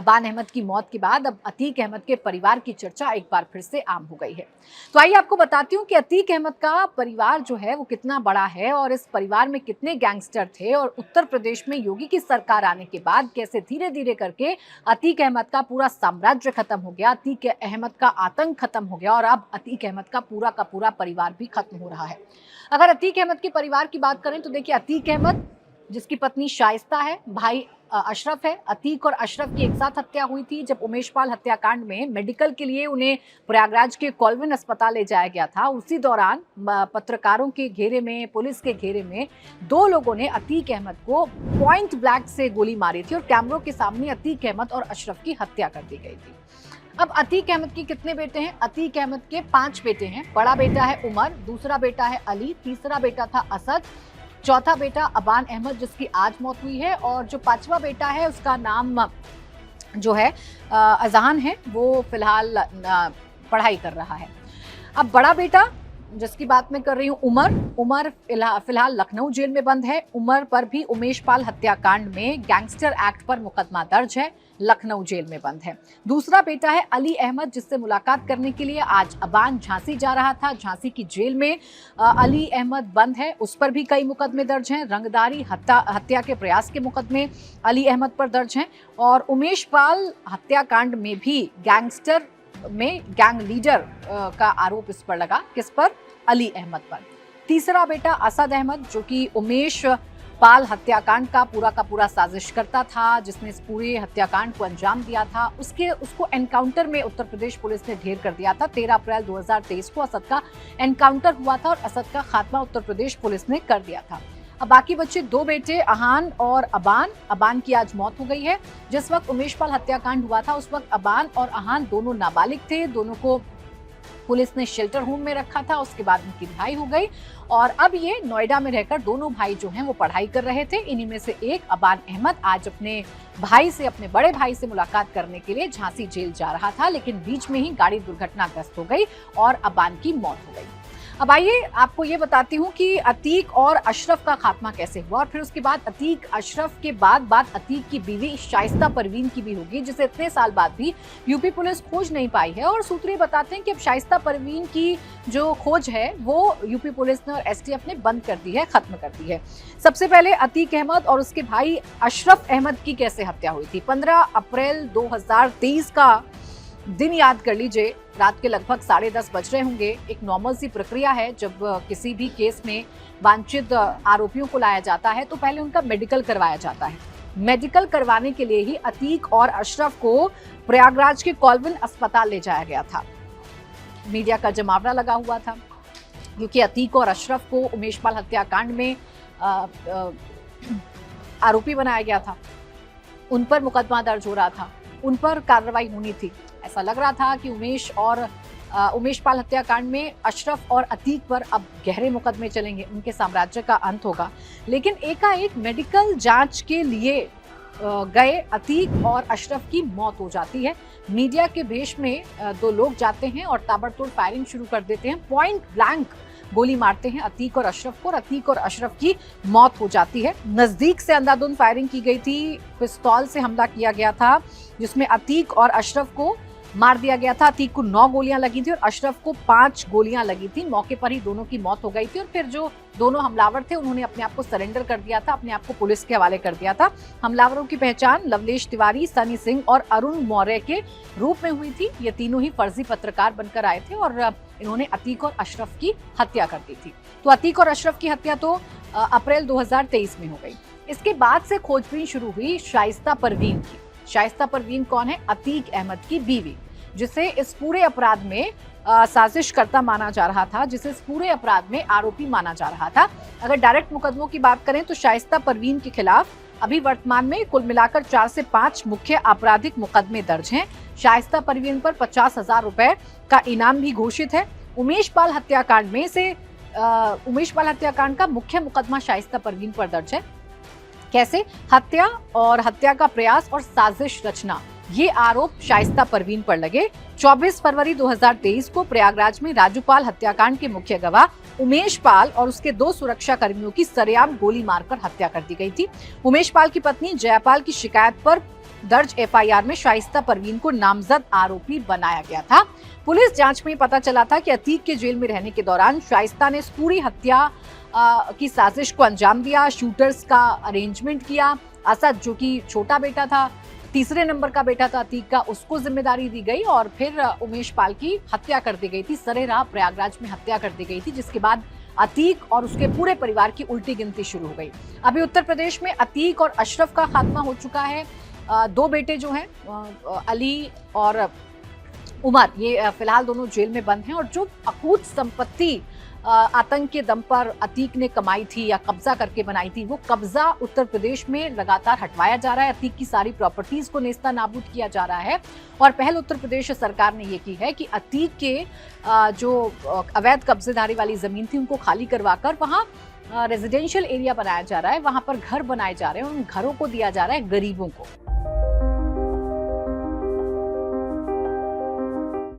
अबान अहमद की मौत के बाद अब अतीक अहमद के परिवार की चर्चा एक बार फिर से आम हो गई है। तो आइए आपको बताती हूँ कि अतीक अहमद का परिवार जो है वो कितना बड़ा है और इस परिवार में कितने गैंगस्टर थे और उत्तर प्रदेश में योगी की सरकार आने के बाद कैसे धीरे धीरे करके अतीक अहमद का पूरा साम्राज्य खत्म हो गया, अतीक अहमद का आतंक खत्म हो गया और अब अतीक अहमद का पूरा परिवार भी खत्म हो रहा है। अगर अतीक अहमद के परिवार की बात करें तो देखिए, अतीक अहमद जिसकी पत्नी शाइस्ता है, भाई अशरफ है। अतीक और अशरफ की एक साथ हत्या हुई थी जब उमेशपाल हत्याकांड में मेडिकल के लिए उन्हें प्रयागराज के कॉल्विन अस्पताल ले जाया गया था। उसी दौरान पत्रकारों के घेरे में, पुलिस के घेरे में दो लोगों ने अतीक अहमद को पॉइंट ब्लैंक से गोली मारी थी और कैमरों के सामने अतीक अहमद और अशरफ की हत्या कर दी गई थी। अब अतीक अहमद के कितने बेटे हैं? अतीक अहमद के 5 बेटे हैं। बड़ा बेटा है उमर, दूसरा बेटा है अली, तीसरा बेटा था असद, चौथा बेटा अबान अहमद जिसकी आज मौत हुई है और जो 5वां बेटा है उसका नाम जो है अजहान है, वो फिलहाल पढ़ाई कर रहा है। अब बड़ा बेटा जिसकी बात मैं कर रही हूँ उमर फिलहाल लखनऊ जेल में बंद है। उमर पर भी उमेशपाल हत्याकांड में गैंगस्टर एक्ट पर मुकदमा दर्ज है, लखनऊ जेल में बंद है। दूसरा बेटा है अली अहमद जिससे मुलाकात करने के लिए आज अबान झांसी जा रहा था। झांसी की जेल में अली अहमद बंद है, उस पर भी कई मुकदमे दर्ज हैं। रंगदारी हत्या के प्रयास के मुकदमे अली अहमद पर दर्ज हैं और उमेशपाल हत्याकांड में भी गैंगस्टर में गैंग लीडर का आरोप इस पर लगा। किस पर? अली अहमद पर। तीसरा बेटा असद अहमद जो कि उमेश पाल हत्याकांड का पूरा साजिश करता था, जिसने इस पूरे हत्याकांड को अंजाम दिया था, उसको एनकाउंटर में उत्तर प्रदेश पुलिस ने ढेर कर दिया था। 13 अप्रैल 2023 को असद का एनकाउंटर हुआ था और असद का खात्मा उत्तर प्रदेश पुलिस ने कर दिया था। अब बाकी बच्चे 2 बेटे अहान और अबान की आज मौत हो गई है। जिस वक्त उमेशपाल हत्याकांड हुआ था उस वक्त अबान और अहान दोनों नाबालिग थे। दोनों को पुलिस ने शेल्टर होम में रखा था, उसके बाद उनकी रिहाई हो गई और अब ये नोएडा में रहकर दोनों भाई जो हैं वो पढ़ाई कर रहे थे। इन्हीं में से एक अबान अहमद आज अपने बड़े भाई से मुलाकात करने के लिए झांसी जेल जा रहा था, लेकिन बीच में ही गाड़ी दुर्घटनाग्रस्त हो गई और अबान की मौत हो गई। अब आइए आपको ये बताती हूँ कि अतीक और अशरफ का खात्मा कैसे हुआ और फिर उसके बाद अतीक अशरफ के बाद बात अतीक की बीवी शाइस्ता परवीन की भी होगी, जिसे इतने साल बाद भी यूपी पुलिस खोज नहीं पाई है और सूत्र बताते हैं कि अब शाइस्ता परवीन की जो खोज है वो यूपी पुलिस ने और एसटीएफ ने बंद कर दी है, खत्म कर दी है। सबसे पहले अतीक अहमद और उसके भाई अशरफ अहमद की कैसे हत्या हुई थी? 15 अप्रैल 2023 का दिन याद कर लीजिए, रात के लगभग 10:30 बज रहे होंगे। एक नॉर्मल सी प्रक्रिया है, जब किसी भी केस में वांछित आरोपियों को लाया जाता है तो पहले उनका मेडिकल करवाया जाता है। मेडिकल करवाने के लिए ही अतीक और अशरफ को प्रयागराज के कॉल्विन अस्पताल ले जाया गया था। मीडिया का जमावड़ा लगा हुआ था क्योंकि अतीक और अशरफ को उमेशपाल हत्याकांड में आरोपी बनाया गया था, उन पर मुकदमा दर्ज हो रहा था, उन पर कार्रवाई होनी थी। ऐसा लग रहा था कि उमेशपाल हत्याकांड में अशरफ और अतीक पर अब गहरे मुकदमे चलेंगे, उनके साम्राज्य का अंत होगा। लेकिन एकाएक मेडिकल जांच के लिए गए अतीक और अशरफ की मौत हो जाती है। मीडिया के भेष में 2 लोग जाते हैं और ताबड़तोड़ फायरिंग शुरू कर देते हैं, पॉइंट ब्लैंक गोली मारते हैं अतीक और अशरफ को और अतीक और अशरफ की मौत हो जाती है। नजदीक से अंधाधुंध फायरिंग की गई थी, पिस्तौल से हमला किया गया था जिसमें अतीक और अशरफ को मार दिया गया था। अतीक को 9 गोलियां लगी थी और अशरफ को 5 गोलियां लगी थी। मौके पर ही दोनों की मौत हो गई थी और फिर जो दोनों हमलावर थे उन्होंने अपने आप को सरेंडर कर दिया था, अपने आप को पुलिस के हवाले कर दिया था। हमलावरों की पहचान लवलेश तिवारी, सनी सिंह और अरुण मौर्य के रूप में हुई थी। ये तीनों ही फर्जी पत्रकार बनकर आए थे और इन्होंने अतीक और अशरफ की हत्या कर दी थी। तो अतीक और अशरफ की हत्या तो अप्रैल 2023 में हो गई। इसके बाद से खोजबीन शुरू हुई शाइस्ता परवीन की। शाइस्ता परवीन कौन है? अतीक अहमद की बीवी, जिसे इस पूरे अपराध में साजिश करता माना जा रहा था, जिसे इस पूरे अपराध में आरोपी माना जा रहा था। अगर डायरेक्ट मुकदमों की बात करें तो शाइस्ता परवीन के खिलाफ अभी वर्तमान में कुल मिलाकर 4 से 5 मुख्य आपराधिक मुकदमे दर्ज हैं। शाइस्ता परवीन पर 50,000 रुपए का इनाम भी घोषित है। उमेशपाल हत्याकांड का मुख्य मुकदमा शाइस्ता परवीन पर दर्ज है। कैसे? हत्या और हत्या का प्रयास और साजिश रचना, ये आरोप शाइस्ता परवीन पर लगे। 24 फरवरी 2023 को प्रयागराज में राजूपाल हत्याकांड के मुख्य गवाह उमेश पाल और उसके 2 सुरक्षा कर्मियों की सरेआम गोली मारकर हत्या कर दी गई थी। उमेश पाल की पत्नी जयापाल की शिकायत पर दर्ज एफआईआर में शाइस्ता परवीन को नामजद आरोपी बनाया गया था। पुलिस जांच में पता चला था कि अतीक के जेल में रहने के दौरान शाइस्ता ने इस पूरी हत्या की साजिश को अंजाम दिया, शूटर्स का अरेंजमेंट किया। असद जो कि छोटा बेटा था, तीसरे नंबर का बेटा था अतीक का, उसको जिम्मेदारी दी गई और फिर उमेश पाल की हत्या कर दी गई थी। सरेराह प्रयागराज में हत्या कर दी गई थी, जिसके बाद अतीक और उसके पूरे परिवार की उल्टी गिनती शुरू हो गई। अभी उत्तर प्रदेश में अतीक और अशरफ का खात्मा हो चुका है। दो बेटे जो हैं अली और उमर, ये फिलहाल दोनों जेल में बंद हैं और जो अकूत संपत्ति आतंक के दम पर अतीक ने कमाई थी या कब्जा करके बनाई थी, वो कब्जा उत्तर प्रदेश में लगातार हटवाया जा रहा है। अतीक की सारी प्रॉपर्टीज को नेस्ता नाबूद किया जा रहा है और पहल उत्तर प्रदेश सरकार ने ये की है कि अतीक के जो अवैध कब्जेदारी वाली जमीन थी उनको खाली करवाकर वहाँ रेजिडेंशियल एरिया बनाया जा रहा है, वहां पर घर बनाए जा रहे हैं और उन घरों को दिया जा रहा है गरीबों को।